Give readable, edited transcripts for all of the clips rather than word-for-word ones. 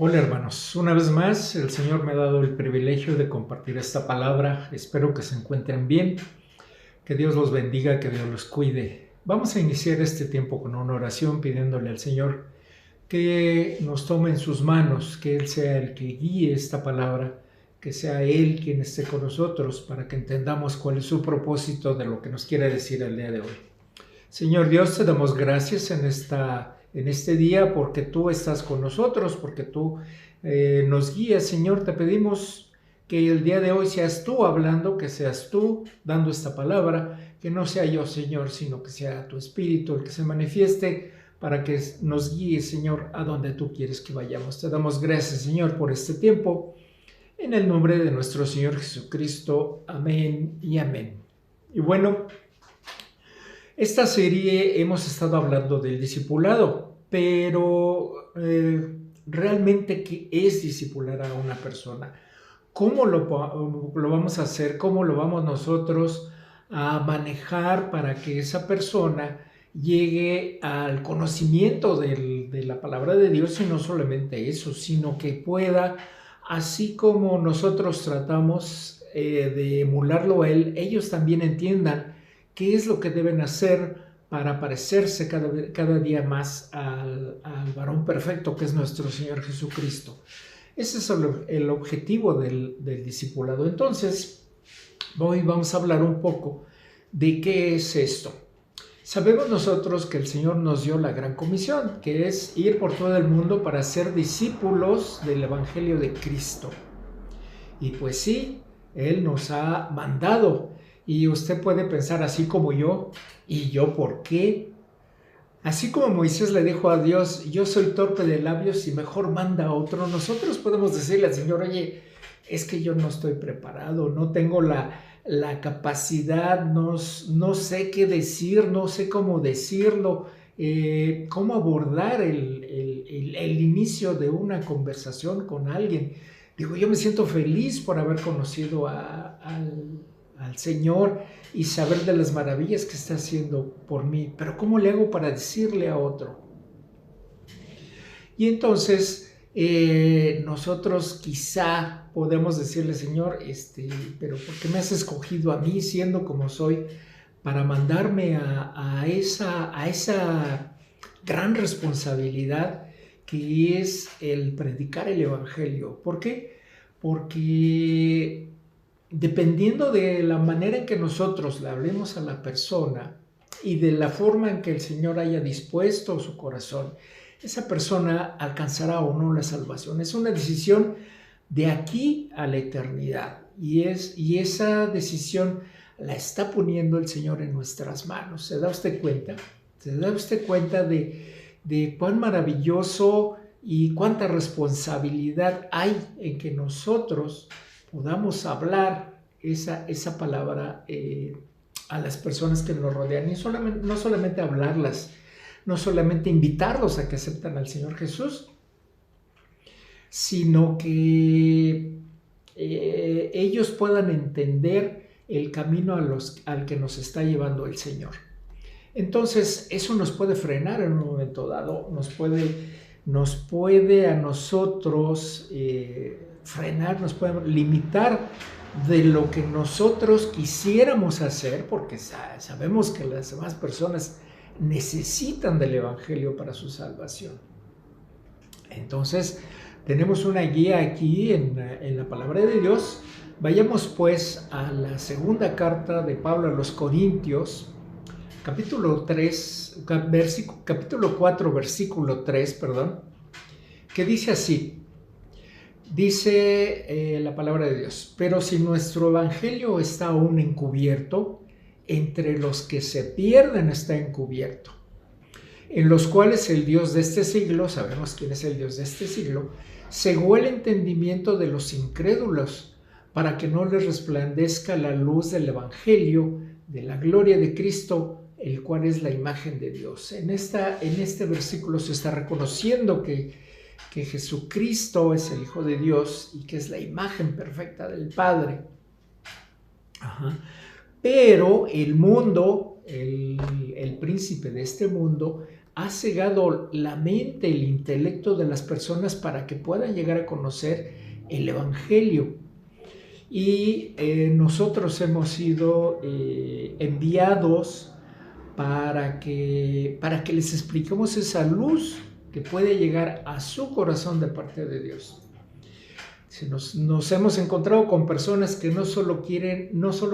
Hola hermanos, una vez más el Señor me ha dado el privilegio de compartir esta palabra. Espero que se encuentren bien, que Dios los bendiga, que Dios los cuide. Vamos a iniciar este tiempo con una oración pidiéndole al Señor que nos tome en sus manos, que Él sea el que guíe esta palabra, que sea Él quien esté con nosotros para que entendamos cuál es su propósito de lo que nos quiere decir el día de hoy. Señor Dios, te damos gracias en este día porque tú estás con nosotros, porque tú nos guías. Señor, te pedimos que el día de hoy seas tú hablando, que seas tú dando esta palabra, que no sea yo, Señor, sino que sea tu Espíritu el que se manifieste para que nos guíe, Señor, a donde tú quieres que vayamos. Te damos gracias, Señor, por este tiempo. En el nombre de nuestro Señor Jesucristo. Amén y amén. Y bueno, esta serie hemos estado hablando del discipulado, pero realmente, ¿qué es discipular a una persona? ¿Cómo lo vamos a hacer? ¿Cómo lo vamos nosotros a manejar para que esa persona llegue al conocimiento de la palabra de Dios? Y no solamente eso, sino que pueda, así como nosotros tratamos de emularlo a Él, ellos también entiendan qué es lo que deben hacer para parecerse cada día más al varón perfecto que es nuestro Señor Jesucristo. Ese es el objetivo del discipulado. Entonces, hoy vamos a hablar un poco de qué es esto. Sabemos nosotros que el Señor nos dio la gran comisión, que es ir por todo el mundo para ser discípulos del Evangelio de Cristo. Y pues sí, Él nos ha mandado. Y usted puede pensar así como yo, ¿y yo por qué? Así como Moisés le dijo a Dios, yo soy torpe de labios y mejor manda a otro, nosotros podemos decirle al Señor, oye, es que yo no estoy preparado, no tengo la capacidad, no sé qué decir, no sé cómo decirlo, cómo abordar el inicio de una conversación con alguien. Digo, yo me siento feliz por haber conocido al Señor y saber de las maravillas que está haciendo por mí, pero ¿cómo le hago para decirle a otro? Y entonces nosotros quizá podemos decirle, Señor, pero ¿por qué me has escogido a mí siendo como soy para mandarme a esa gran responsabilidad que es el predicar el Evangelio? ¿Por qué? Porque dependiendo de la manera en que nosotros le hablemos a la persona y de la forma en que el Señor haya dispuesto su corazón, esa persona alcanzará o no la salvación. Es una decisión de aquí a la eternidad y esa decisión la está poniendo el Señor en nuestras manos. ¿Se da usted cuenta? ¿Se da usted cuenta de cuán maravilloso y cuánta responsabilidad hay en que nosotros podamos hablar esa palabra a las personas que nos rodean? Y no solamente hablarlas, no solamente invitarlos a que acepten al Señor Jesús, sino que ellos puedan entender el camino al que nos está llevando el Señor. Entonces, eso nos puede frenar en un momento dado, nos puede a nosotros frenar, nos puede limitar de lo que nosotros quisiéramos hacer, porque sabemos que las demás personas necesitan del Evangelio para su salvación. Entonces, tenemos una guía aquí en la palabra de Dios. Vayamos pues a la segunda carta de Pablo a los Corintios, capítulo 4, versículo 3, que dice así, dice la palabra de Dios, pero si nuestro evangelio está aún encubierto, entre los que se pierden está encubierto, en los cuales el Dios de este siglo, sabemos quién es el Dios de este siglo, cegó el entendimiento de los incrédulos, para que no les resplandezca la luz del evangelio de la gloria de Cristo, el cual es la imagen de Dios. En este versículo se está reconociendo que Jesucristo es el Hijo de Dios y que es la imagen perfecta del Padre. Pero el mundo, el príncipe de este mundo, ha cegado la mente, el intelecto de las personas para que puedan llegar a conocer el Evangelio. Y nosotros hemos sido enviados para que les expliquemos esa luz que puede llegar a su corazón de parte de Dios. Nos hemos encontrado con personas que no solo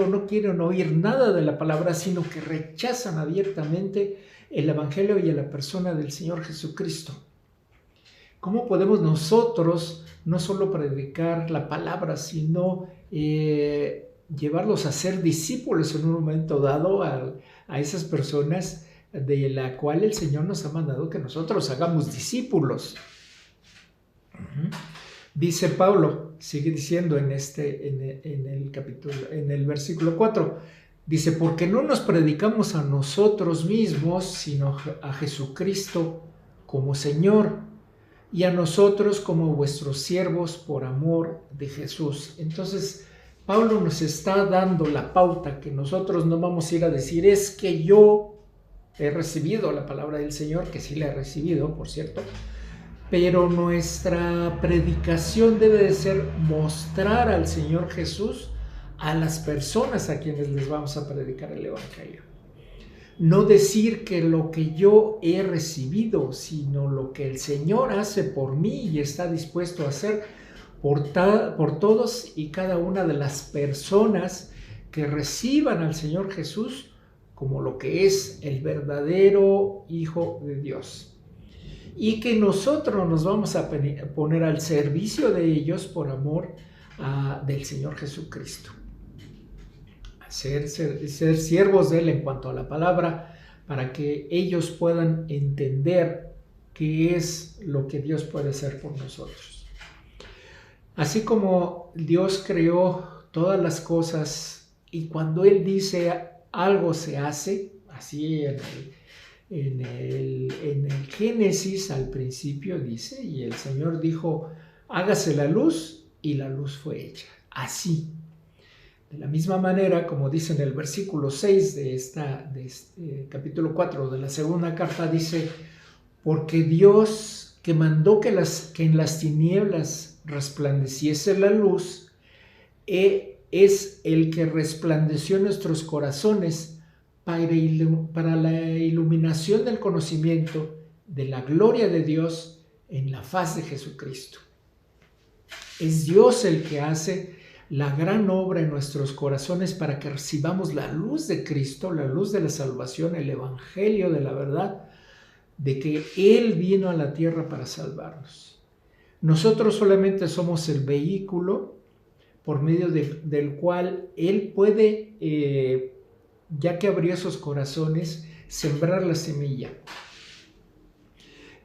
no quieren oír nada de la palabra, sino que rechazan abiertamente el Evangelio y a la persona del Señor Jesucristo. ¿Cómo podemos nosotros no solo predicar la palabra, sino llevarlos a ser discípulos en un momento dado a esas personas de la cual el Señor nos ha mandado que nosotros hagamos discípulos? Dice Pablo, sigue diciendo en el versículo 4, dice, porque no nos predicamos a nosotros mismos, sino a Jesucristo como Señor, y a nosotros como vuestros siervos por amor de Jesús. Entonces, Pablo nos está dando la pauta que nosotros no vamos a ir a decir, es que yo he recibido la palabra del Señor, que sí la he recibido, por cierto, pero nuestra predicación debe de ser mostrar al Señor Jesús a las personas a quienes les vamos a predicar el Evangelio. No decir que lo que yo he recibido, sino lo que el Señor hace por mí y está dispuesto a hacer por todos y cada una de las personas que reciban al Señor Jesús como lo que es el verdadero Hijo de Dios. Y que nosotros nos vamos a poner al servicio de ellos por amor del Señor Jesucristo. Ser siervos de Él en cuanto a la palabra, para que ellos puedan entender qué es lo que Dios puede hacer por nosotros. Así como Dios creó todas las cosas y cuando Él dice algo se hace, así en el Génesis al principio dice, y el Señor dijo, hágase la luz, y la luz fue hecha. Así. De la misma manera, como dice en el versículo 6 de este capítulo 4 de la segunda carta, dice, porque Dios que mandó que en las tinieblas resplandeciese la luz, es el que resplandeció en nuestros corazones para la iluminación del conocimiento de la gloria de Dios en la faz de Jesucristo. Es Dios el que hace la gran obra en nuestros corazones para que recibamos la luz de Cristo, la luz de la salvación, el Evangelio de la verdad, de que Él vino a la tierra para salvarnos. Nosotros solamente somos el vehículo por medio del cual Él puede, ya que abrió esos corazones, sembrar la semilla.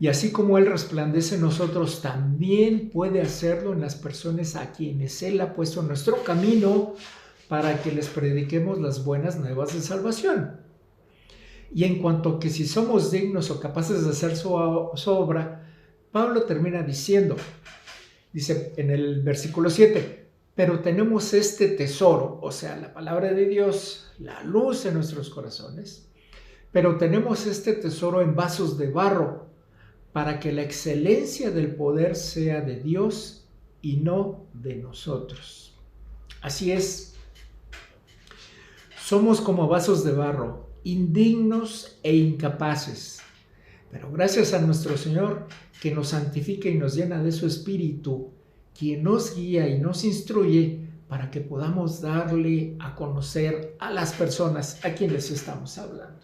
Y así como Él resplandece en nosotros, también puede hacerlo en las personas a quienes Él ha puesto en nuestro camino para que les prediquemos las buenas nuevas de salvación. Y en cuanto a que si somos dignos o capaces de hacer su obra, Pablo termina diciendo, dice en el versículo 7, pero tenemos este tesoro, o sea, la palabra de Dios, la luz en nuestros corazones, pero tenemos este tesoro en vasos de barro, para que la excelencia del poder sea de Dios y no de nosotros. Así es, somos como vasos de barro, indignos e incapaces, pero gracias a nuestro Señor que nos santifica y nos llena de su Espíritu, quien nos guía y nos instruye para que podamos darle a conocer a las personas a quienes estamos hablando.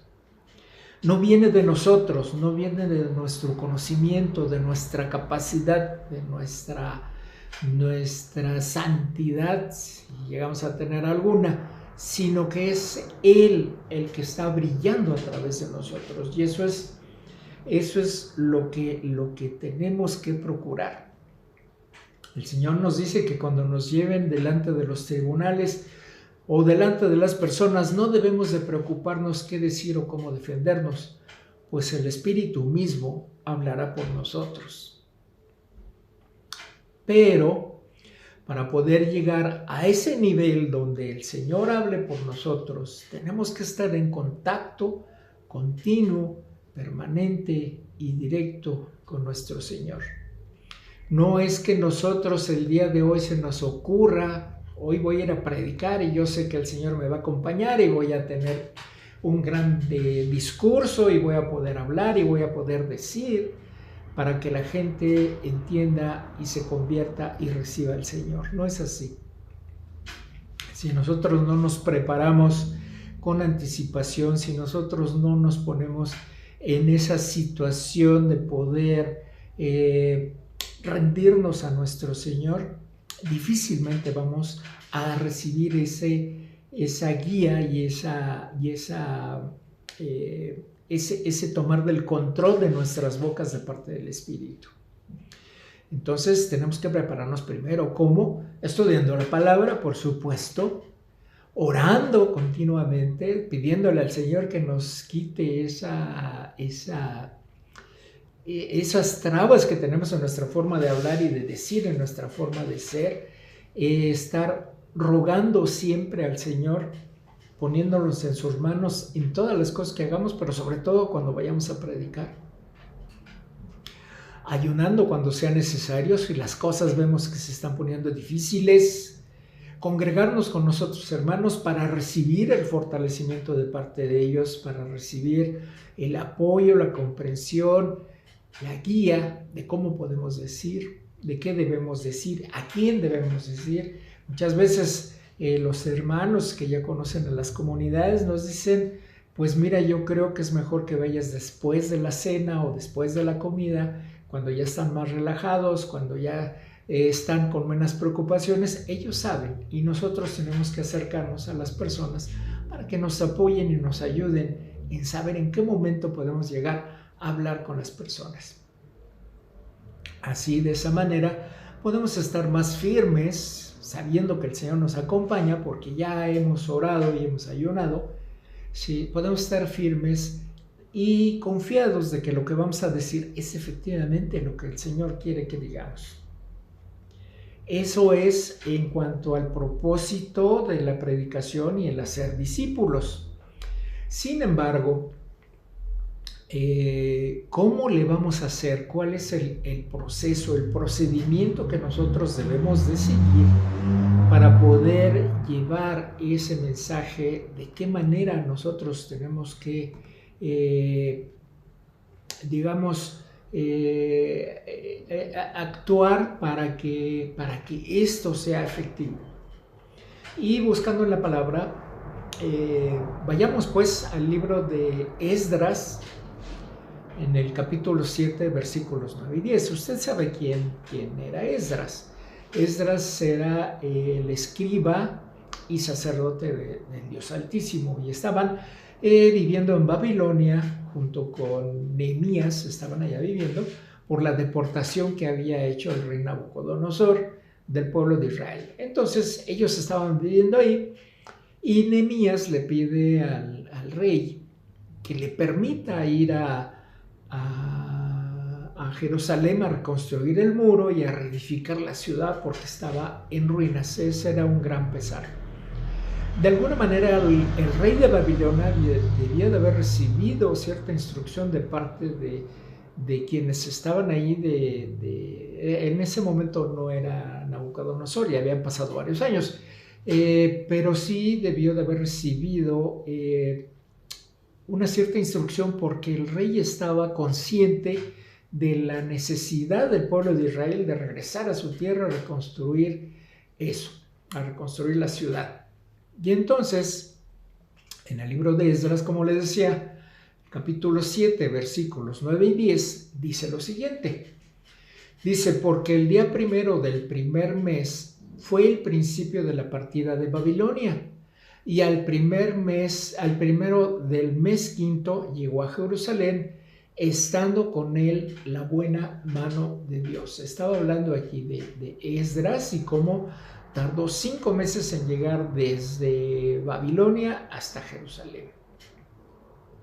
No viene de nosotros, no viene de nuestro conocimiento, de nuestra capacidad, de nuestra santidad, si llegamos a tener alguna, sino que es Él el que está brillando a través de nosotros. Y eso es lo que tenemos que procurar. El Señor nos dice que cuando nos lleven delante de los tribunales o delante de las personas, no debemos de preocuparnos qué decir o cómo defendernos, pues el Espíritu mismo hablará por nosotros. Pero para poder llegar a ese nivel donde el Señor hable por nosotros, tenemos que estar en contacto continuo permanente y directo con nuestro Señor. No es que nosotros el día de hoy se nos ocurra, hoy voy a ir a predicar y yo sé que el Señor me va a acompañar y voy a tener un gran discurso y voy a poder hablar y voy a poder decir para que la gente entienda y se convierta y reciba al Señor. No es así. Si nosotros no nos preparamos con anticipación, si nosotros no nos ponemos en esa situación de poder rendirnos a nuestro Señor, difícilmente vamos a recibir esa guía y ese tomar del control de nuestras bocas de parte del Espíritu. Entonces tenemos que prepararnos primero. ¿Cómo? Estudiando la palabra, por supuesto, orando continuamente, pidiéndole al Señor que nos quite esas trabas que tenemos en nuestra forma de hablar y de decir, en nuestra forma de ser, estar rogando siempre al Señor, poniéndonos en sus manos en todas las cosas que hagamos, pero sobre todo cuando vayamos a predicar. Ayunando cuando sea necesario, si las cosas vemos que se están poniendo difíciles, congregarnos con nosotros hermanos para recibir el fortalecimiento de parte de ellos, para recibir el apoyo, la comprensión, la guía de cómo podemos decir, de qué debemos decir, a quién debemos decir. Muchas veces los hermanos que ya conocen a las comunidades nos dicen, pues mira, yo creo que es mejor que vayas después de la cena o después de la comida, cuando ya están más relajados, cuando ya están con menos preocupaciones. Ellos saben y nosotros tenemos que acercarnos a las personas para que nos apoyen y nos ayuden en saber en qué momento podemos llegar a hablar con las personas. Así, de esa manera, podemos estar más firmes, sabiendo que el Señor nos acompaña, porque ya hemos orado y hemos ayunado. Sí, podemos estar firmes y confiados de que lo que vamos a decir es efectivamente lo que el Señor quiere que digamos. Eso es en cuanto al propósito de la predicación y el hacer discípulos. Sin embargo, ¿cómo le vamos a hacer? ¿Cuál es el proceso, el procedimiento que nosotros debemos de seguir para poder llevar ese mensaje? ¿De qué manera nosotros tenemos que actuar para que esto sea efectivo? Y buscando en la palabra, vayamos pues al libro de Esdras, en el capítulo 7, versículos 9 y 10. Usted sabe quién era Esdras. Esdras era el escriba y sacerdote del Dios Altísimo, y estaban viviendo en Babilonia junto con Nehemías. Estaban allá viviendo por la deportación que había hecho el rey Nabucodonosor del pueblo de Israel. Entonces ellos estaban viviendo ahí y Nehemías le pide al rey que le permita ir a Jerusalén a reconstruir el muro y a reedificar la ciudad porque estaba en ruinas. Ese era un gran pesar. De alguna manera el rey de Babilonia debía de haber recibido cierta instrucción de parte de quienes estaban ahí. En ese momento no era Nabucodonosor, ya habían pasado varios años, pero sí debió de haber recibido una cierta instrucción, porque el rey estaba consciente de la necesidad del pueblo de Israel de regresar a su tierra, a reconstruir eso, a reconstruir la ciudad. Y entonces, en el libro de Esdras, como les decía, capítulo 7, versículos 9 y 10, dice lo siguiente. Dice, porque el día primero del primer mes fue el principio de la partida de Babilonia, y al primero del mes quinto llegó a Jerusalén, estando con él la buena mano de Dios. Estaba hablando aquí de Esdras y cómo tardó 5 meses en llegar desde Babilonia hasta Jerusalén,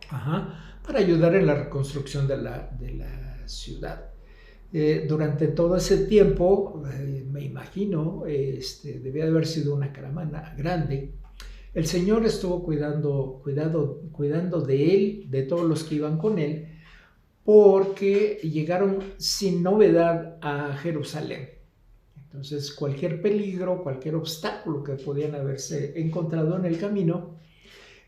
para ayudar en la reconstrucción de la ciudad. Durante todo ese tiempo, me imagino, debía de haber sido una caravana grande. El Señor estuvo cuidando de él, de todos los que iban con él, porque llegaron sin novedad a Jerusalén. Entonces, cualquier peligro, cualquier obstáculo que podían haberse encontrado en el camino,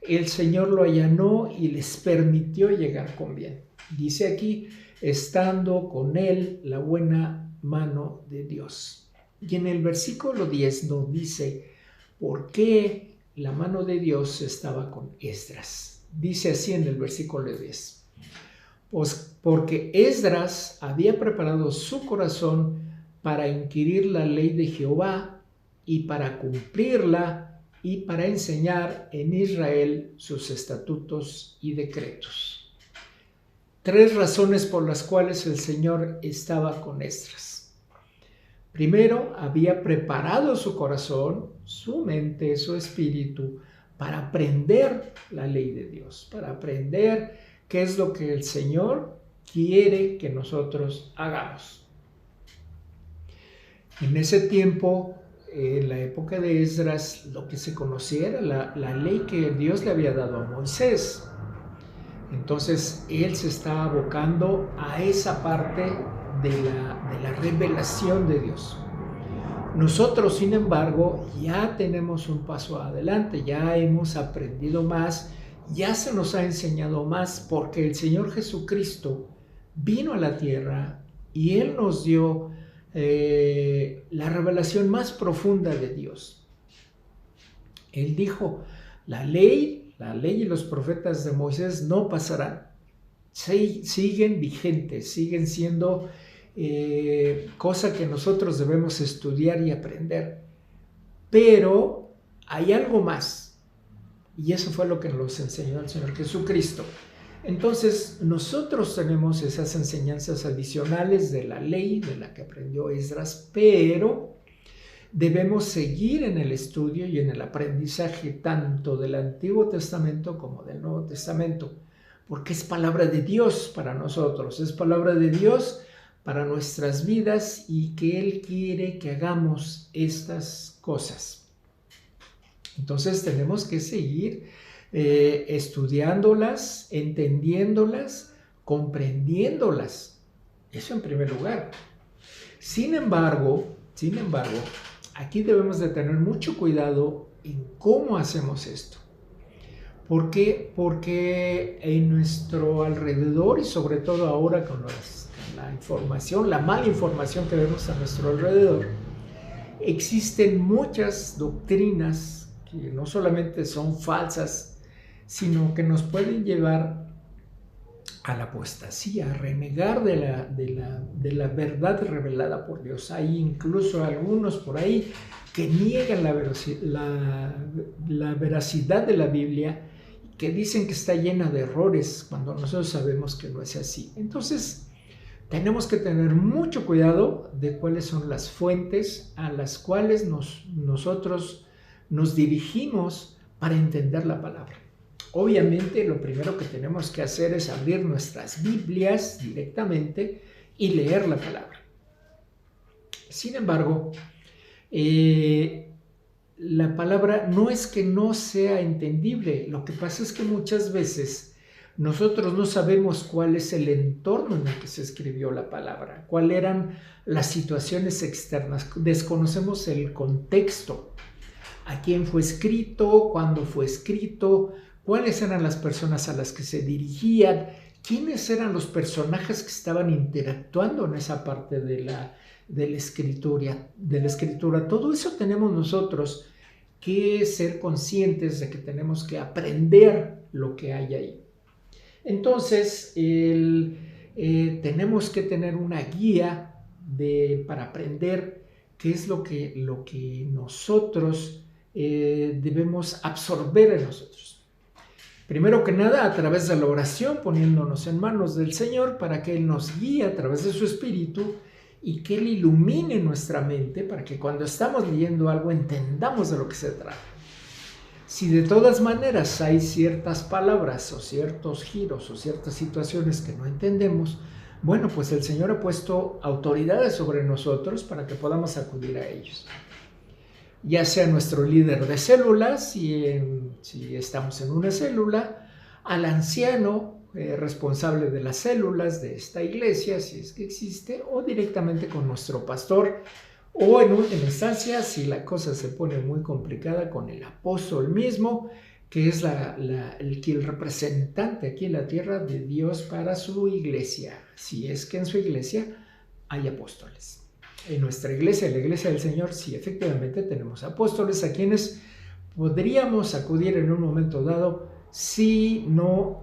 el Señor lo allanó y les permitió llegar con bien. Dice aquí, estando con él la buena mano de Dios. Y en el versículo 10 nos dice, ¿por qué la mano de Dios estaba con Esdras? Dice así en el versículo 10. Pues porque Esdras había preparado su corazón para inquirir la ley de Jehová y para cumplirla y para enseñar en Israel sus estatutos y decretos. 3 razones por las cuales el Señor estaba con Esdras. Primero, había preparado su corazón, su mente, su espíritu, para aprender la ley de Dios, para aprender qué es lo que el Señor quiere que nosotros hagamos. En ese tiempo, en la época de Esdras, lo que se conocía era la ley que Dios le había dado a Moisés. Entonces, él se está abocando a esa parte de la revelación de Dios. Nosotros, sin embargo, ya tenemos un paso adelante, ya hemos aprendido más, ya se nos ha enseñado más, porque el Señor Jesucristo vino a la tierra y Él nos dio la revelación más profunda de Dios. Él dijo, la ley y los profetas de Moisés no pasarán, siguen vigentes, siguen siendo cosa que nosotros debemos estudiar y aprender. Pero hay algo más, y eso fue lo que nos enseñó el Señor Jesucristo. Entonces, nosotros tenemos esas enseñanzas adicionales de la ley, de la que aprendió Esdras, pero debemos seguir en el estudio y en el aprendizaje tanto del Antiguo Testamento como del Nuevo Testamento, porque es palabra de Dios para nosotros, es palabra de Dios para nuestras vidas y que Él quiere que hagamos estas cosas. Entonces, tenemos que seguir estudiándolas, entendiéndolas, comprendiéndolas. Eso en primer lugar. Sin embargo, aquí debemos de tener mucho cuidado en cómo hacemos esto. ¿Por qué? Porque en nuestro alrededor y sobre todo ahora con la información, la mala información que vemos a nuestro alrededor, existen muchas doctrinas que no solamente son falsas, sino que nos pueden llevar a la apostasía, a renegar de la verdad revelada por Dios. Hay incluso algunos por ahí que niegan la veracidad de la Biblia, que dicen que está llena de errores, cuando nosotros sabemos que no es así. Entonces, tenemos que tener mucho cuidado de cuáles son las fuentes a las cuales nosotros nos dirigimos para entender la palabra. Obviamente, lo primero que tenemos que hacer es abrir nuestras Biblias directamente y leer la palabra. Sin embargo, la palabra no es que no sea entendible. Lo que pasa es que muchas veces nosotros no sabemos cuál es el entorno en el que se escribió la palabra, cuáles eran las situaciones externas, desconocemos el contexto, a quién fue escrito, cuándo fue escrito, cuáles eran las personas a las que se dirigían, quiénes eran los personajes que estaban interactuando en esa parte de la escritura. Todo eso tenemos nosotros que ser conscientes de que tenemos que aprender lo que hay ahí. Entonces, tenemos que tener una guía para aprender qué es lo que nosotros debemos absorber en nosotros. Primero que nada, a través de la oración, poniéndonos en manos del Señor para que Él nos guíe a través de su Espíritu y que Él ilumine nuestra mente para que cuando estamos leyendo algo entendamos de lo que se trata. Si de todas maneras hay ciertas palabras o ciertos giros o ciertas situaciones que no entendemos, bueno, pues el Señor ha puesto autoridades sobre nosotros para que podamos acudir a ellos. Ya sea nuestro líder de células, si estamos en una célula, al anciano responsable de las células de esta iglesia, si es que existe, o directamente con nuestro pastor, o en última instancia, si la cosa se pone muy complicada, con el apóstol mismo, que es el representante aquí en la tierra de Dios para su iglesia, si es que en su iglesia hay apóstoles. En nuestra iglesia, la iglesia del Señor, sí, efectivamente tenemos apóstoles a quienes podríamos acudir en un momento dado si no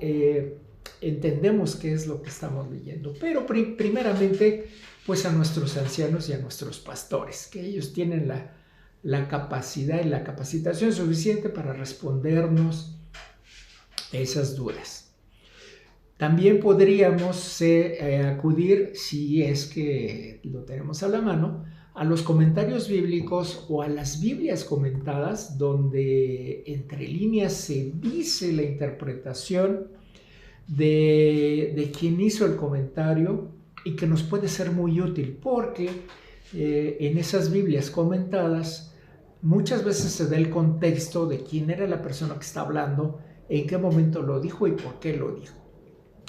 entendemos qué es lo que estamos leyendo. Pero primeramente, pues a nuestros ancianos y a nuestros pastores, que ellos tienen la capacidad y la capacitación suficiente para respondernos esas dudas. También podríamos acudir, si es que lo tenemos a la mano, a los comentarios bíblicos o a las Biblias comentadas, donde entre líneas se dice la interpretación de quien hizo el comentario y que nos puede ser muy útil, porque en esas Biblias comentadas muchas veces se da el contexto de quién era la persona que está hablando, en qué momento lo dijo y por qué lo dijo.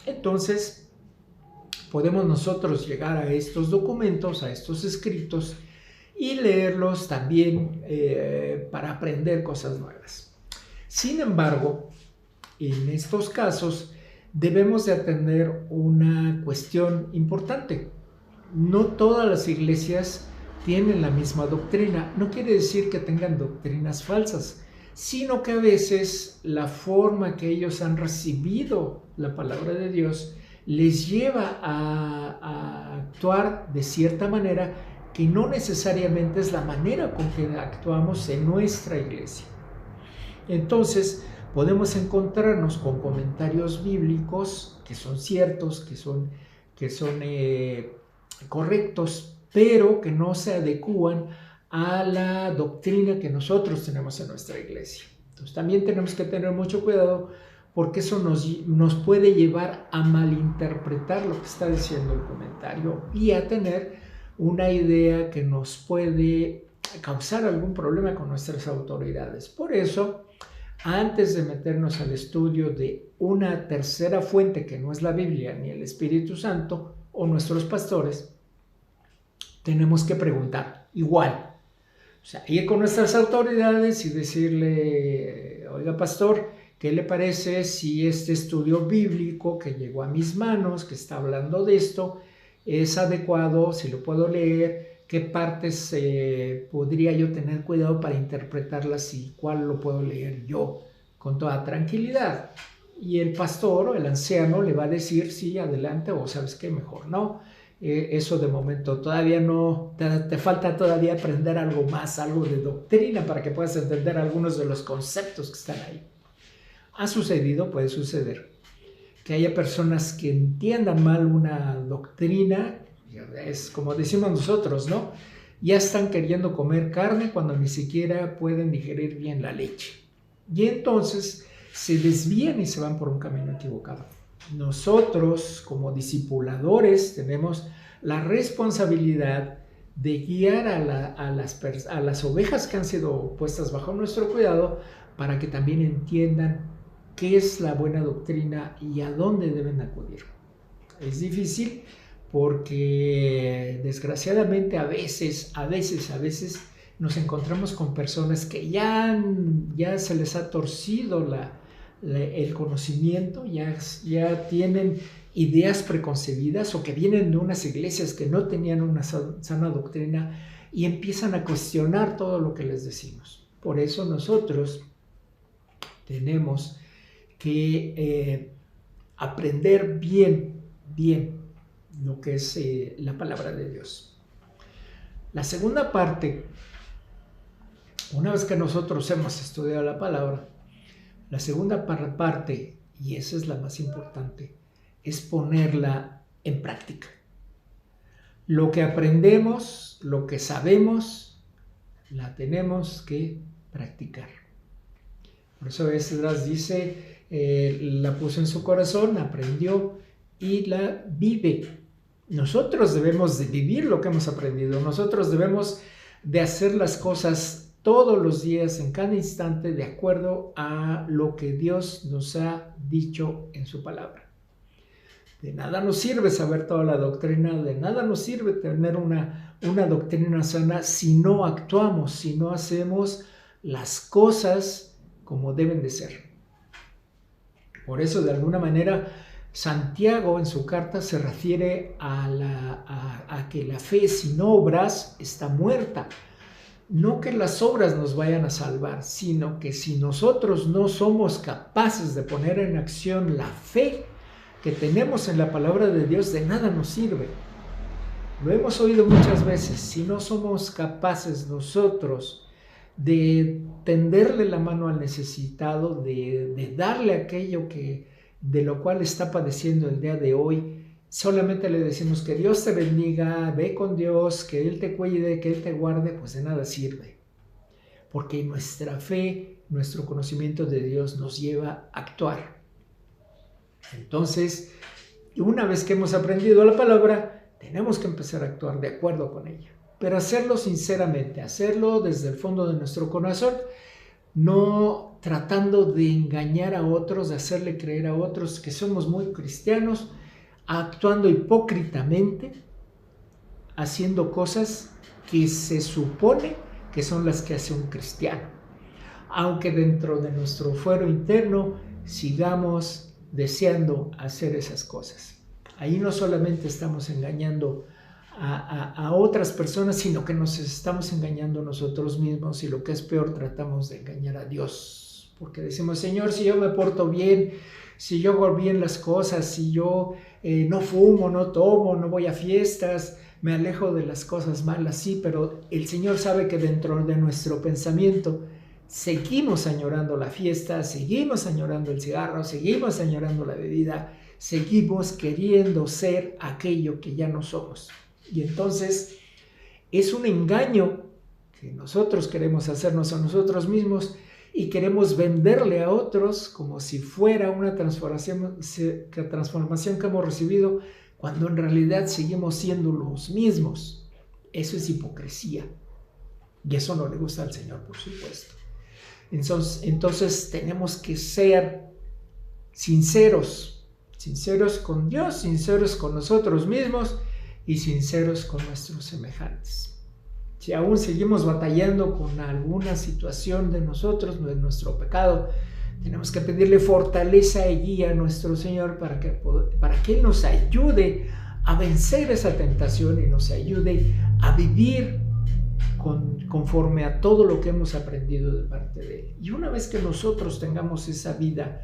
Entonces, podemos nosotros llegar a estos documentos, a estos escritos y leerlos también para aprender cosas nuevas. Sin embargo, en estos casos debemos de atender una cuestión importante. No todas las iglesias tienen la misma doctrina. No quiere decir que tengan doctrinas falsas, sino que a veces la forma que ellos han recibido la palabra de Dios les lleva a actuar de cierta manera que no necesariamente es la manera con que actuamos en nuestra iglesia. Entonces, podemos encontrarnos con comentarios bíblicos que son ciertos, que son correctos, pero que no se adecúan a la doctrina que nosotros tenemos en nuestra iglesia. Entonces también tenemos que tener mucho cuidado, porque eso nos puede llevar a malinterpretar lo que está diciendo el comentario y a tener una idea que nos puede causar algún problema con nuestras autoridades. Por eso, antes de meternos al estudio de una tercera fuente que no es la Biblia ni el Espíritu Santo o nuestros pastores, tenemos que preguntar igual. O sea, ir con nuestras autoridades y decirle, oiga pastor, ¿qué le parece si este estudio bíblico que llegó a mis manos, que está hablando de esto, es adecuado, si lo puedo leer? ¿Qué partes podría yo tener cuidado para interpretarlas y cuál lo puedo leer yo con toda tranquilidad? Y el pastor o el anciano le va a decir, sí, adelante, o sabes qué, mejor no. Eso de momento todavía no, te falta todavía aprender algo más, algo de doctrina para que puedas entender algunos de los conceptos que están ahí. Ha sucedido, puede suceder, que haya personas que entiendan mal una doctrina, es como decimos nosotros, ¿no? Ya están queriendo comer carne cuando ni siquiera pueden digerir bien la leche. Y entonces se desvían y se van por un camino equivocado. Nosotros, como discipuladores, tenemos la responsabilidad de guiar a las ovejas que han sido puestas bajo nuestro cuidado para que también entiendan qué es la buena doctrina y a dónde deben acudir. Es difícil porque desgraciadamente a veces nos encontramos con personas que ya se les ha torcido el conocimiento, ya tienen ideas preconcebidas o que vienen de unas iglesias que no tenían una sana doctrina y empiezan a cuestionar todo lo que les decimos. Por eso nosotros tenemos que aprender bien lo que es la palabra de Dios. La segunda parte, una vez que nosotros hemos estudiado la palabra, la segunda parte, y esa es la más importante, es ponerla en práctica. Lo que aprendemos, lo que sabemos, la tenemos que practicar. Por eso Esdras dice, la puso en su corazón, aprendió y la vive. Nosotros debemos de vivir lo que hemos aprendido. Nosotros debemos de hacer las cosas todos los días, en cada instante, de acuerdo a lo que Dios nos ha dicho en su palabra. De nada nos sirve saber toda la doctrina, de nada nos sirve tener una doctrina sana si no actuamos, si no hacemos las cosas como deben de ser. Por eso, de alguna manera, Santiago en su carta se refiere a que la fe sin obras está muerta. No que las obras nos vayan a salvar, sino que si nosotros no somos capaces de poner en acción la fe que tenemos en la palabra de Dios, de nada nos sirve. Lo hemos oído muchas veces. Si no somos capaces nosotros de tenderle la mano al necesitado, de darle aquello de lo cual está padeciendo el día de hoy, solamente le decimos que Dios te bendiga, ve con Dios, que Él te cuide, que Él te guarde, pues de nada sirve. Porque nuestra fe, nuestro conocimiento de Dios nos lleva a actuar. Entonces, una vez que hemos aprendido la palabra, tenemos que empezar a actuar de acuerdo con ella. Pero hacerlo sinceramente, hacerlo desde el fondo de nuestro corazón, no tratando de engañar a otros, de hacerle creer a otros que somos muy cristianos, actuando hipócritamente, haciendo cosas que se supone que son las que hace un cristiano. Aunque dentro de nuestro fuero interno sigamos deseando hacer esas cosas. Ahí no solamente estamos engañando a otras personas, sino que nos estamos engañando nosotros mismos y lo que es peor, tratamos de engañar a Dios. Porque decimos, Señor, si yo me porto bien, si yo hago bien las cosas, si yo no fumo, no tomo, no voy a fiestas, me alejo de las cosas malas, sí, pero el Señor sabe que dentro de nuestro pensamiento seguimos añorando la fiesta, seguimos añorando el cigarro, seguimos añorando la bebida, seguimos queriendo ser aquello que ya no somos. Y entonces es un engaño que nosotros queremos hacernos a nosotros mismos y queremos venderle a otros como si fuera una transformación que hemos recibido, cuando en realidad seguimos siendo los mismos. Eso es hipocresía. Y eso no le gusta al Señor, por supuesto. Entonces tenemos que ser sinceros con Dios, sinceros con nosotros mismos y sinceros con nuestros semejantes. Si aún seguimos batallando con alguna situación de nosotros, de nuestro pecado, tenemos que pedirle fortaleza y guía a nuestro Señor para que Él nos ayude a vencer esa tentación y nos ayude a vivir conforme a todo lo que hemos aprendido de parte de Él. Y una vez que nosotros tengamos esa vida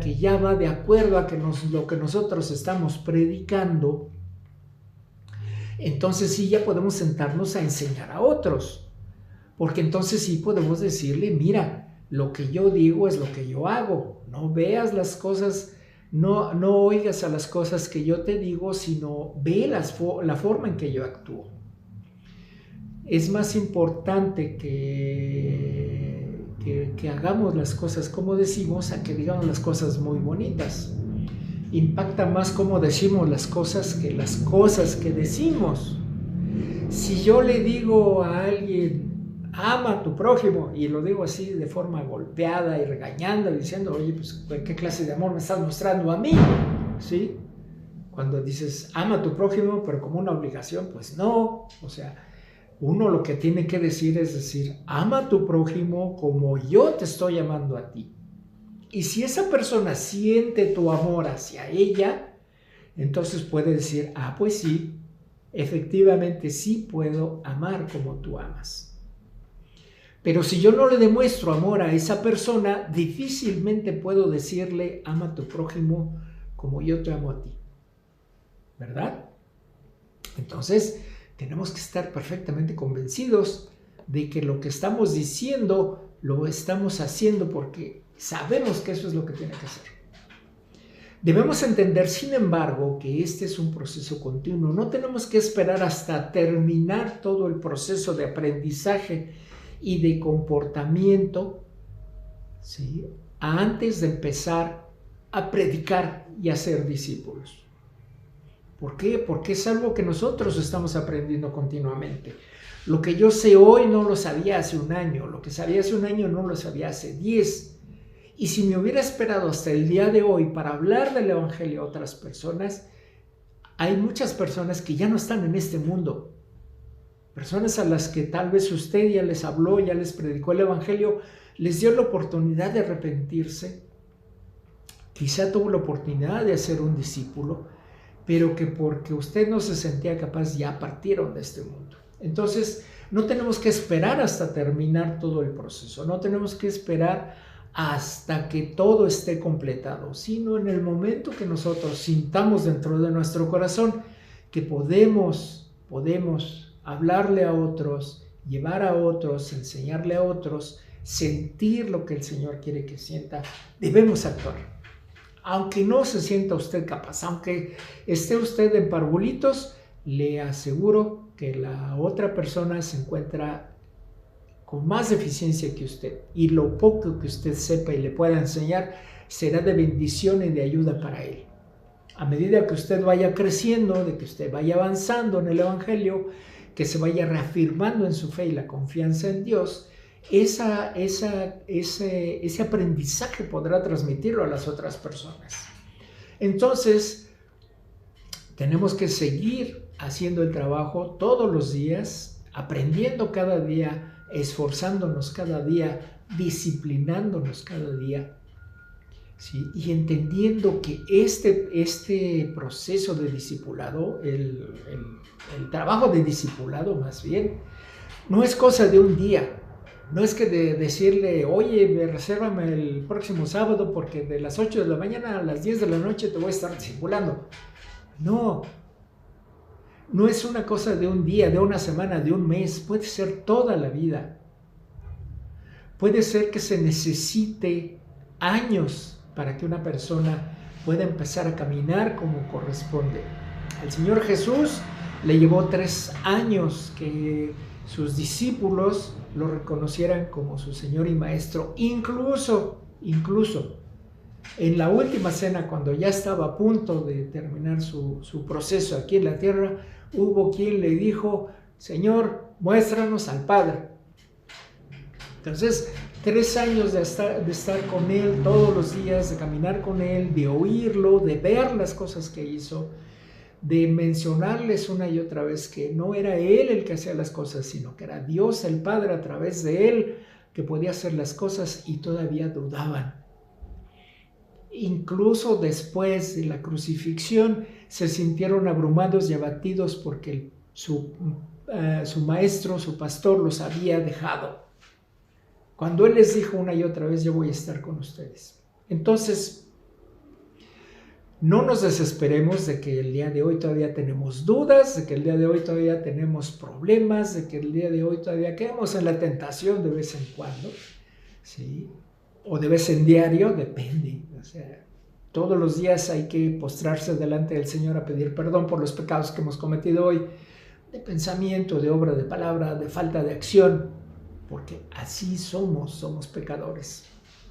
que ya va de acuerdo a lo que nosotros estamos predicando, entonces sí ya podemos sentarnos a enseñar a otros. Porque entonces sí podemos decirle, mira, lo que yo digo es lo que yo hago. No veas las cosas, no oigas a las cosas que yo te digo, sino ve la forma en que yo actúo. Es más importante que hagamos las cosas como decimos a que digamos las cosas muy bonitas. Impacta más cómo decimos las cosas que las cosas que decimos. Si yo le digo a alguien, ama a tu prójimo, y lo digo así de forma golpeada y regañando, diciendo, oye, pues, ¿qué clase de amor me estás mostrando a mí? ¿Sí? Cuando dices, ama a tu prójimo, pero como una obligación, pues no. O sea, uno lo que tiene que decir es decir, ama a tu prójimo como yo te estoy amando a ti. Y si esa persona siente tu amor hacia ella, entonces puede decir, pues sí, efectivamente sí puedo amar como tú amas. Pero si yo no le demuestro amor a esa persona, difícilmente puedo decirle, ama a tu prójimo como yo te amo a ti. ¿Verdad? Entonces, tenemos que estar perfectamente convencidos de que lo que estamos diciendo lo estamos haciendo porque sabemos que eso es lo que tiene que hacer. Debemos entender, sin embargo, que este es un proceso continuo. No tenemos que esperar hasta terminar todo el proceso de aprendizaje y de comportamiento, ¿sí?, antes de empezar a predicar y a ser discípulos. ¿Por qué? Porque es algo que nosotros estamos aprendiendo continuamente. Lo que yo sé hoy no lo sabía hace un año. Lo que sabía hace un año no lo sabía hace 10. Y si me hubiera esperado hasta el día de hoy para hablar del Evangelio a otras personas, hay muchas personas que ya no están en este mundo. Personas a las que tal vez usted ya les habló, ya les predicó el Evangelio, les dio la oportunidad de arrepentirse. Quizá tuvo la oportunidad de hacer un discípulo, pero que porque usted no se sentía capaz ya partieron de este mundo. Entonces, no tenemos que esperar hasta terminar todo el proceso, no tenemos que esperar hasta que todo esté completado, sino en el momento que nosotros sintamos dentro de nuestro corazón que podemos hablarle a otros, llevar a otros, enseñarle a otros, sentir lo que el Señor quiere que sienta, debemos actuar. Aunque no se sienta usted capaz, aunque esté usted en parvulitos, le aseguro que la otra persona se encuentra con más eficiencia que usted, y lo poco que usted sepa y le pueda enseñar será de bendición y de ayuda para él. A medida que usted vaya creciendo, de que usted vaya avanzando en el Evangelio, que se vaya reafirmando en su fe y la confianza en Dios, ese aprendizaje podrá transmitirlo a las otras personas. Entonces, tenemos que seguir haciendo el trabajo todos los días, aprendiendo cada día, esforzándonos cada día, disciplinándonos cada día, ¿sí? Y entendiendo que este proceso de discipulado, el trabajo de discipulado más bien, no es cosa de un día. No es que de decirle, oye, resérvame el próximo sábado porque de las 8 de la mañana a las 10 de la noche te voy a estar discipulando. No es una cosa de un día, de una semana, de un mes, puede ser toda la vida. Puede ser que se necesite años para que una persona pueda empezar a caminar como corresponde. Al Señor Jesús le llevó 3 años que sus discípulos lo reconocieran como su Señor y Maestro. Incluso en la última cena, cuando ya estaba a punto de terminar su proceso aquí en la tierra, hubo quien le dijo, Señor, muéstranos al Padre. Entonces, 3 años de estar con Él todos los días, de caminar con Él, de oírlo, de ver las cosas que hizo, de mencionarles una y otra vez que no era Él el que hacía las cosas, sino que era Dios el Padre a través de Él que podía hacer las cosas, y todavía dudaban. Incluso después de la crucifixión se sintieron abrumados y abatidos porque su maestro, su pastor, los había dejado. Cuando Él les dijo una y otra vez, yo voy a estar con ustedes. Entonces, no nos desesperemos de que el día de hoy todavía tenemos dudas, de que el día de hoy todavía tenemos problemas, de que el día de hoy todavía quedamos en la tentación de vez en cuando, ¿sí? O de vez en diario, depende. O sea, todos los días hay que postrarse delante del Señor a pedir perdón por los pecados que hemos cometido hoy, de pensamiento, de obra, de palabra, de falta de acción, porque así somos pecadores.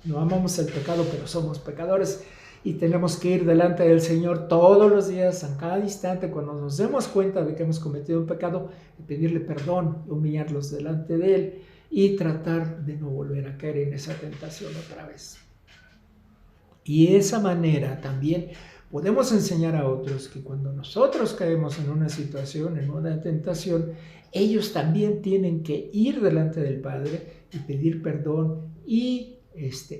No amamos el pecado, pero somos pecadores, y tenemos que ir delante del Señor todos los días, en cada instante, cuando nos demos cuenta de que hemos cometido un pecado, y pedirle perdón, humillarlos delante de Él, y tratar de no volver a caer en esa tentación otra vez. Y de esa manera también podemos enseñar a otros que cuando nosotros caemos en una situación, en una tentación, ellos también tienen que ir delante del Padre y pedir perdón y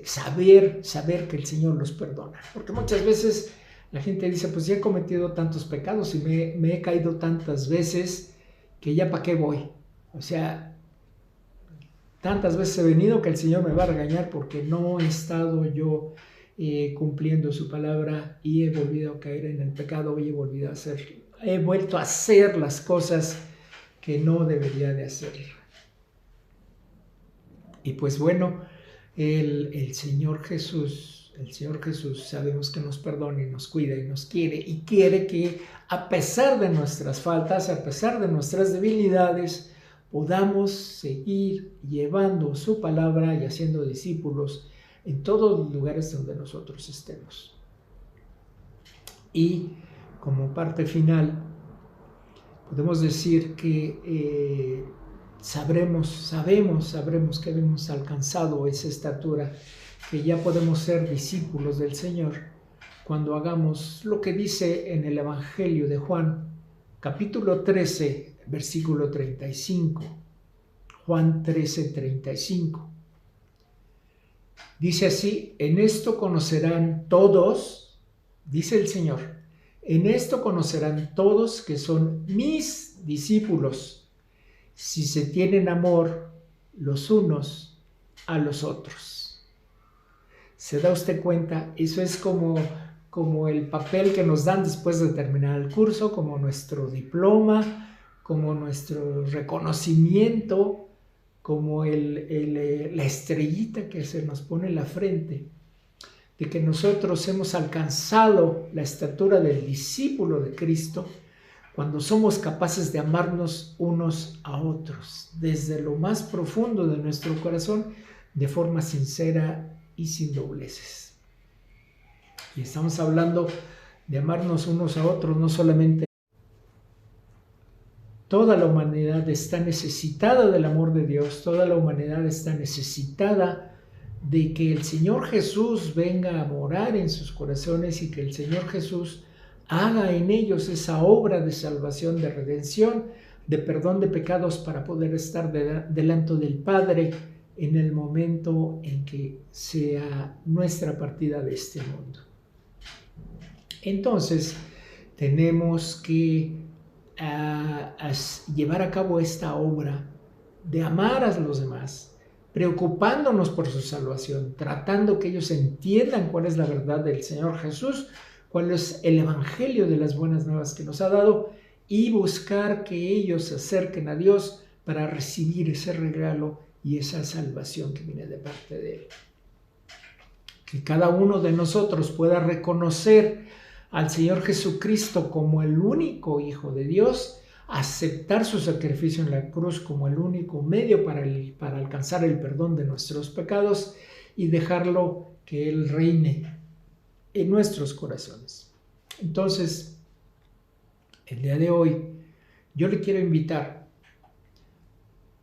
saber que el Señor los perdona. Porque muchas veces la gente dice, pues ya he cometido tantos pecados y me he caído tantas veces que ya para qué voy. O sea, tantas veces he venido que el Señor me va a regañar porque no he estado yo cumpliendo su palabra y he volvido a caer en el pecado y he vuelto a hacer las cosas que no debería de hacer. Y pues bueno, el Señor Jesús sabemos que nos perdona y nos cuida y nos quiere, y quiere que a pesar de nuestras faltas, a pesar de nuestras debilidades, podamos seguir llevando su palabra y haciendo discípulos en todos los lugares donde nosotros estemos. Y como parte final, podemos decir que sabremos que hemos alcanzado esa estatura que ya podemos ser discípulos del Señor cuando hagamos lo que dice en el Evangelio de Juan, capítulo 13, versículo 35. Juan 13, 35. Dice así: en esto conocerán todos, dice el Señor, en esto conocerán todos que son mis discípulos, si se tienen amor los unos a los otros. ¿Se da usted cuenta? Eso es como el papel que nos dan después de terminar el curso, como nuestro diploma, como nuestro reconocimiento, como la estrellita que se nos pone en la frente, de que nosotros hemos alcanzado la estatura del discípulo de Cristo cuando somos capaces de amarnos unos a otros, desde lo más profundo de nuestro corazón, de forma sincera y sin dobleces. Y estamos hablando de amarnos unos a otros, no solamente. Toda la humanidad está necesitada del amor de Dios, toda la humanidad está necesitada de que el Señor Jesús venga a morar en sus corazones y que el Señor Jesús haga en ellos esa obra de salvación, de redención, de perdón de pecados para poder estar delante del Padre en el momento en que sea nuestra partida de este mundo. Entonces, tenemos que llevar a cabo esta obra de amar a los demás, preocupándonos por su salvación, tratando que ellos entiendan cuál es la verdad del Señor Jesús, cuál es el evangelio de las buenas nuevas que nos ha dado, y buscar que ellos se acerquen a Dios para recibir ese regalo y esa salvación que viene de parte de Él. Que cada uno de nosotros pueda reconocer al Señor Jesucristo como el único Hijo de Dios, aceptar su sacrificio en la cruz como el único medio para alcanzar el perdón de nuestros pecados y dejarlo que Él reine en nuestros corazones. Entonces, el día de hoy, yo le quiero invitar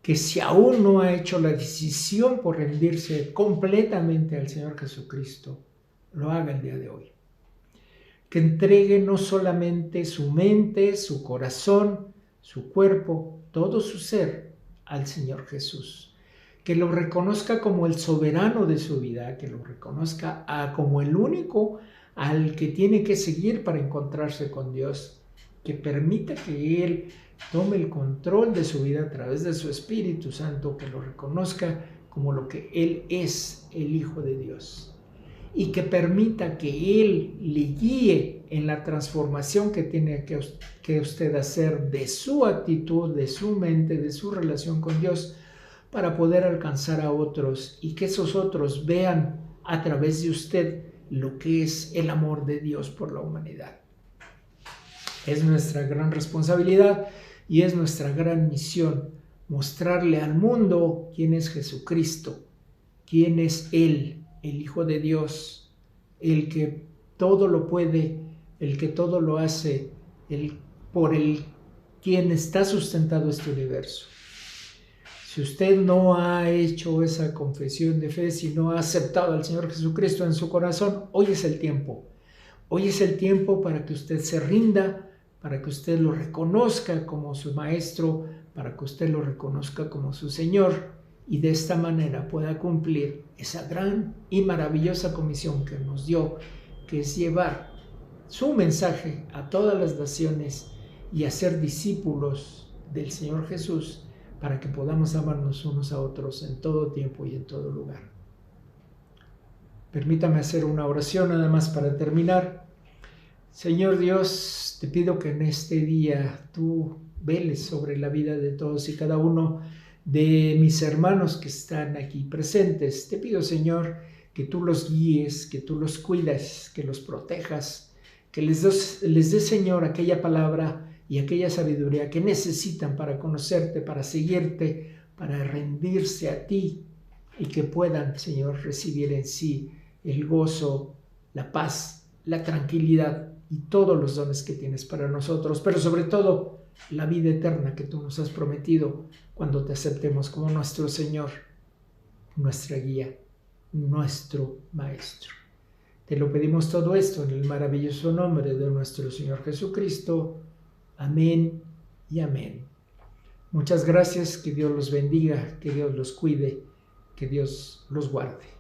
que si aún no ha hecho la decisión por rendirse completamente al Señor Jesucristo, lo haga el día de hoy. Que entregue no solamente su mente, su corazón, su cuerpo, todo su ser al Señor Jesús. Que lo reconozca como el soberano de su vida, que lo reconozca como el único al que tiene que seguir para encontrarse con Dios. Que permita que Él tome el control de su vida a través de su Espíritu Santo, que lo reconozca como lo que Él es, el Hijo de Dios. Y que permita que Él le guíe en la transformación que tiene que usted hacer de su actitud, de su mente, de su relación con Dios, para poder alcanzar a otros y que esos otros vean a través de usted lo que es el amor de Dios por la humanidad. Es nuestra gran responsabilidad y es nuestra gran misión mostrarle al mundo quién es Jesucristo, quién es Él, el Hijo de Dios, el que todo lo puede, el que todo lo hace, quien está sustentado este universo. Si usted no ha hecho esa confesión de fe, si no ha aceptado al Señor Jesucristo en su corazón, hoy es el tiempo. Hoy es el tiempo para que usted se rinda, para que usted lo reconozca como su Maestro, para que usted lo reconozca como su Señor, y de esta manera pueda cumplir esa gran y maravillosa comisión que nos dio, que es llevar su mensaje a todas las naciones y hacer discípulos del Señor Jesús para que podamos amarnos unos a otros en todo tiempo y en todo lugar. Permítame hacer una oración nada más para terminar. Señor Dios, te pido que en este día tú veles sobre la vida de todos y cada uno de mis hermanos que están aquí presentes. Te pido, Señor, que tú los guíes, que tú los cuides, que los protejas, que les des, Señor, aquella palabra y aquella sabiduría que necesitan para conocerte, para seguirte, para rendirse a ti y que puedan, Señor, recibir en sí el gozo, la paz, la tranquilidad y todos los dones que tienes para nosotros, pero sobre todo la vida eterna que tú nos has prometido cuando te aceptemos como nuestro Señor, nuestra guía nuestro Maestro. Te lo pedimos todo esto en el maravilloso nombre de nuestro Señor Jesucristo. Amén y amén. Muchas gracias, que Dios los bendiga, que Dios los cuide, que Dios los guarde.